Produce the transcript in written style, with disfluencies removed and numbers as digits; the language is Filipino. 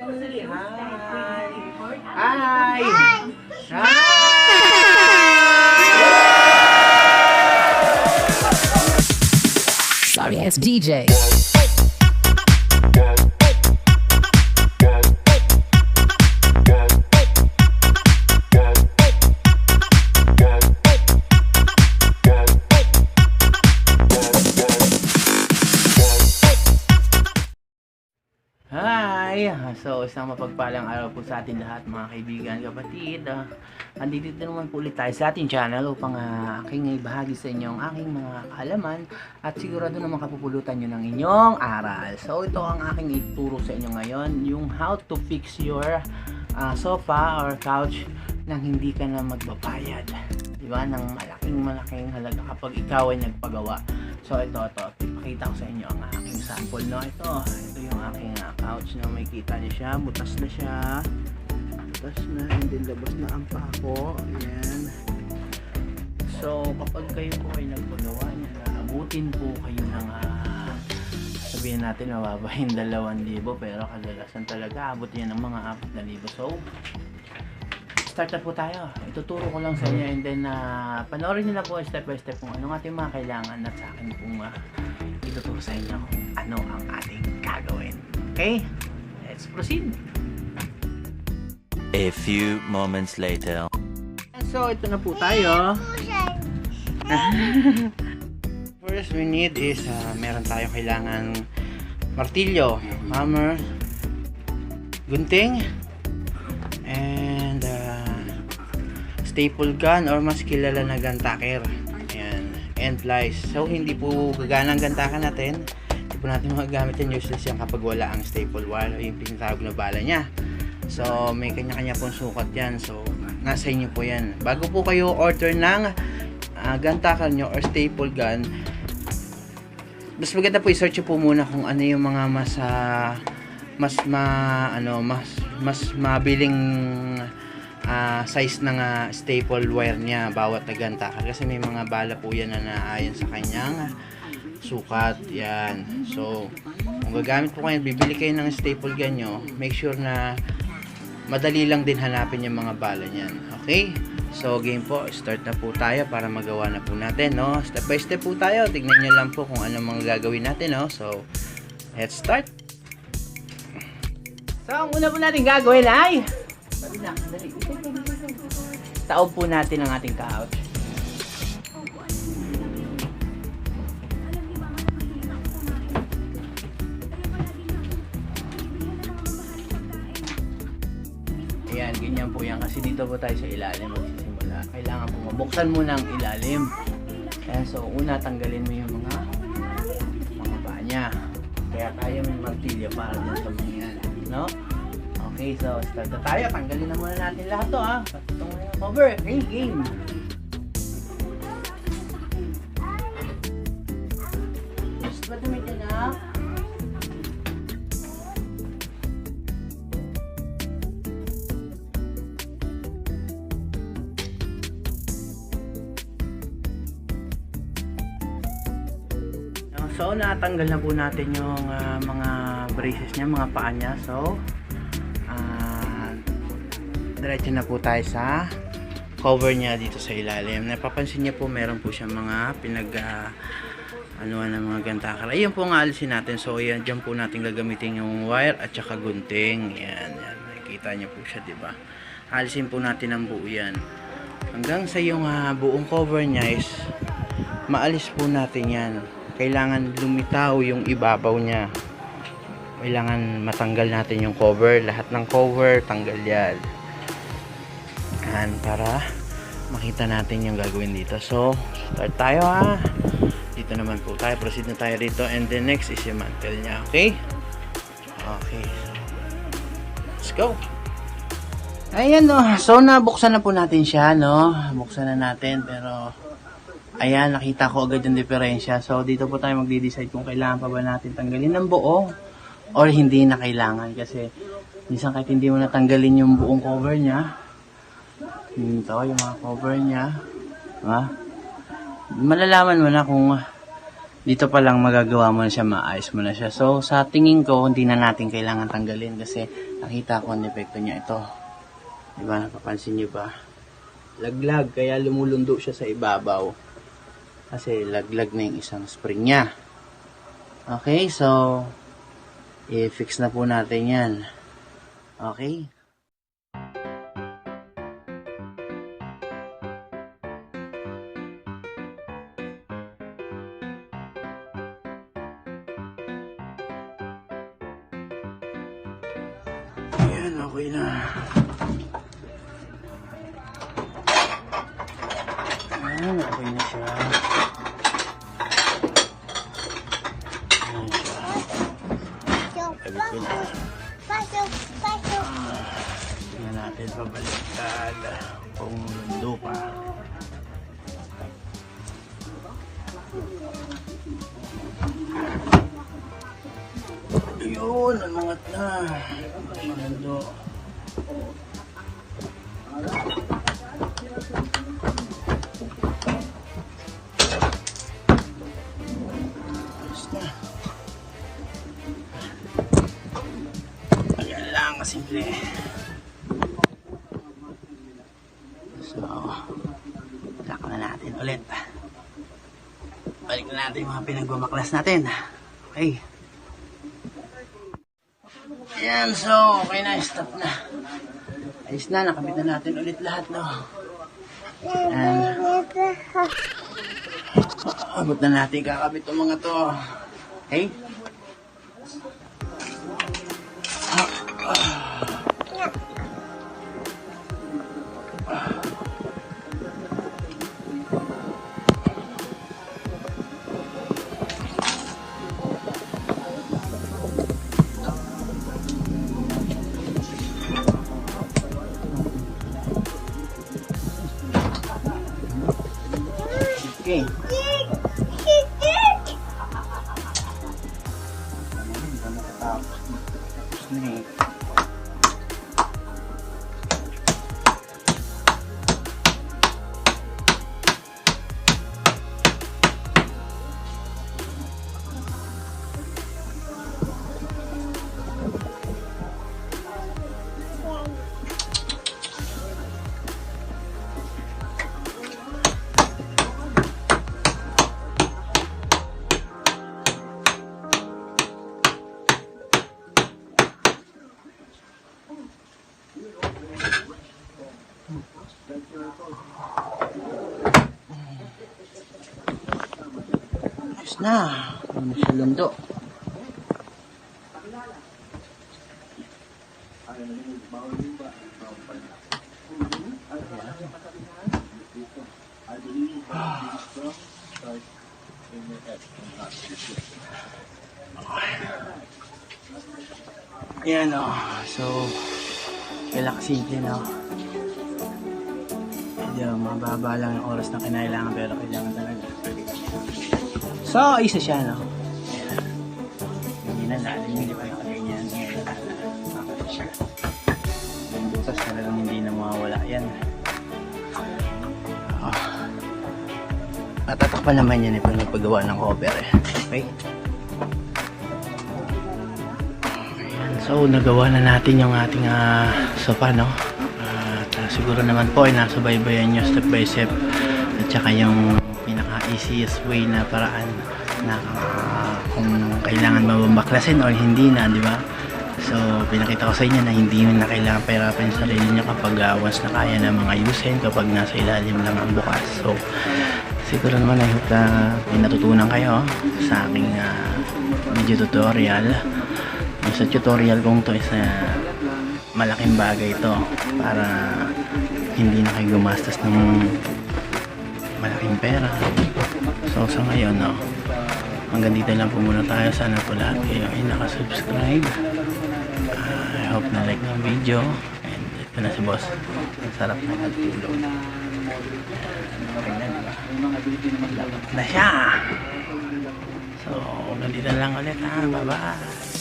Hi! Hi! Sorry, it's DJ. Hi! So, isang mapagpalang araw po sa atin lahat mga kaibigan, kapatid. Andito naman po ulit tayo sa ating channel upang aking ibahagi sa inyo ang aking mga kaalaman at sigurado naman kapupulutan nyo ng inyong aral. So, ito ang aking ituro sa inyo ngayon, yung how to fix your sofa or couch nang hindi ka na magbabayad. Diba? Nang malaking halaga kapag ikaw ay nagpagawa. So, ito. Ipakita ko sa inyo ang aking sample, no? Ito yung aking couch, no? May kita niyo siya. Butas na siya. Butas na. And then, labas na ang pako. Ayan. So, kapag kayo po ay nagpagawa niya, abutin po kayo ng sabihin natin, mababa yung 2,000. Pero kadalasan talaga, abot yan ng mga 4,000. So, start na po tayo. Ituturo ko lang sa inyo and then panoorin nyo na po step by step kung ano ating mga kailangan at sa akin pong ituturo sa inyo kung ano ang ating gagawin. Okay? Let's proceed! A few moments later. So, ito na po tayo. First we need is meron tayong kailangan martilyo, hammer, gunting, and staple gun or mas kilala na gun tacker. Ayan, and pliers. So hindi po gagana ang gun tacker natin. Hindi po natin magagamit yan, useless yan kapag wala ang staple wire o yung pinatawag na bala niya. So may kanya-kanya pong sukat yan. So nasa inyo po yan. Bago po kayo order ng gun tacker nyo or staple gun, mas maganda po i-search po muna kung ano yung mga mas mabiling size ng staple wire niya bawat na gun tacker, kasi may mga bala po yan na naayon sa kanyang sukat. Yan. So kung gagamit po kayo, bibili kayo ng staple gun nyo, make sure na madali lang din hanapin yung mga bala niyan. Okay? So game po, start na po tayo para magawa na po natin, no? Step by step po tayo. Tignan nyo lang po kung ano mga gagawin natin, no? So let's start. So ang una po natin gagawin ay taob po natin ang ating couch. Ayan, ganyan po yan kasi dito po tayo sa ilalim magsisimula. Kailangan po mabuksan muna ang ilalim. Ayan, so una tanggalin mo yung mga paa niya. Kaya tayo may martilyo para dyan sa mga yan, no? Okay, so start na tayo. Tanggalin na muna natin lahat to, ha. Itong cover. Okay, game. Just ba dumit na? So, natanggal na po natin yung mga braces niya, mga paa niya. So, diretso na po tayo sa cover niya dito sa ilalim. Napapansin niyo po meron po siya mga ng mga gantakar. Ayun po nga alisin natin. So ayan, dyan po natin gagamitin yung wire at saka gunting. Yan. Nakikita niyo po siya, diba? Alisin po natin ang buo yan. Hanggang sa yung buong cover niya is maalis po natin yan. Kailangan lumitaw yung ibabaw niya. Kailangan matanggal natin yung cover. Lahat ng cover, tanggal yan. Para makita natin yung gagawin dito. So, start tayo, ha. Dito naman po tayo. Proceed na tayo dito. And the next is yung mantle niya. Okay? Okay. Let's go. Ayan, no. So, nabuksan na po natin siya, no. Buksan na natin. Pero, ayan, nakita ko agad yung diferensya. So, dito po tayo magde-decide kung kailangan pa ba natin tanggalin ng buo or hindi na kailangan. Kasi, minsan kahit hindi mo natanggalin yung buong cover niya, ito yung mga cover niya, malalaman mo na kung dito pa lang magagawa mo na siya, maayos mo na siya. So, sa tingin ko, hindi na natin kailangan tanggalin kasi nakita ko ang epekto niya ito. Diba, napapansin niyo ba? Laglag, kaya lumulundo siya sa ibabaw. Kasi laglag na yung isang spring niya. Okay, so, i-fix na po natin yan. Okay? Ayan, okay na. Ayan, okay na siya. Ayan siya. Tingnan natin pabaliktad kung lundo pa. Ayun, namangat na. Lundo. Ayos na. Ayan lang, kasimple. So, lock na natin ulit. Balik na natin yung mga pinagmamaklas natin. Okay. Ayan, so, okay na, stop na. Ayos na, nakabit na natin ulit lahat, no? Ayan. Abot na natin kakabit yung mga to. Okay? Okay. Ayos na. Ano siya lundo. Ayan o. So, relax simple no. Medyo mababa lang yung oras na kinailangan pero kailangan talaga. So, isa siya no. Ayan. Hindi na lalim, hindi pa yung ganyan. Makakita siya. Yung butas talagang hindi na mawawala yan. Matatak pa naman yan pag nagpagawa ng cover eh. Okay? So, nagawa na natin yung ating sofa, no? At siguro naman po ay nasubaybayan nyo step by step at saka yung pinaka-easiest way na paraan na kung kailangan mabambaklasin o hindi na, di ba? So, pinakita ko sa inyo na hindi na kailangan pahirapan yung sarili nyo kapag once na kaya na mga ayusin kapag nasa ilalim lang ang bukas. So, siguro naman I hope na may natutunan kayo sa aking video tutorial. Sa tutorial kong to is malaking bagay ito para hindi na kayo gumastos ng malaking pera. So sa ngayon no, hanggang dito lang po muna tayo. Sana po lahat kayo ay nakasubscribe. I hope na like ng video. And ito na si boss, ang sarap na nagtulog. Okay na, diba? Malapit na siya. So ganito lang ulit ha. Bye bye.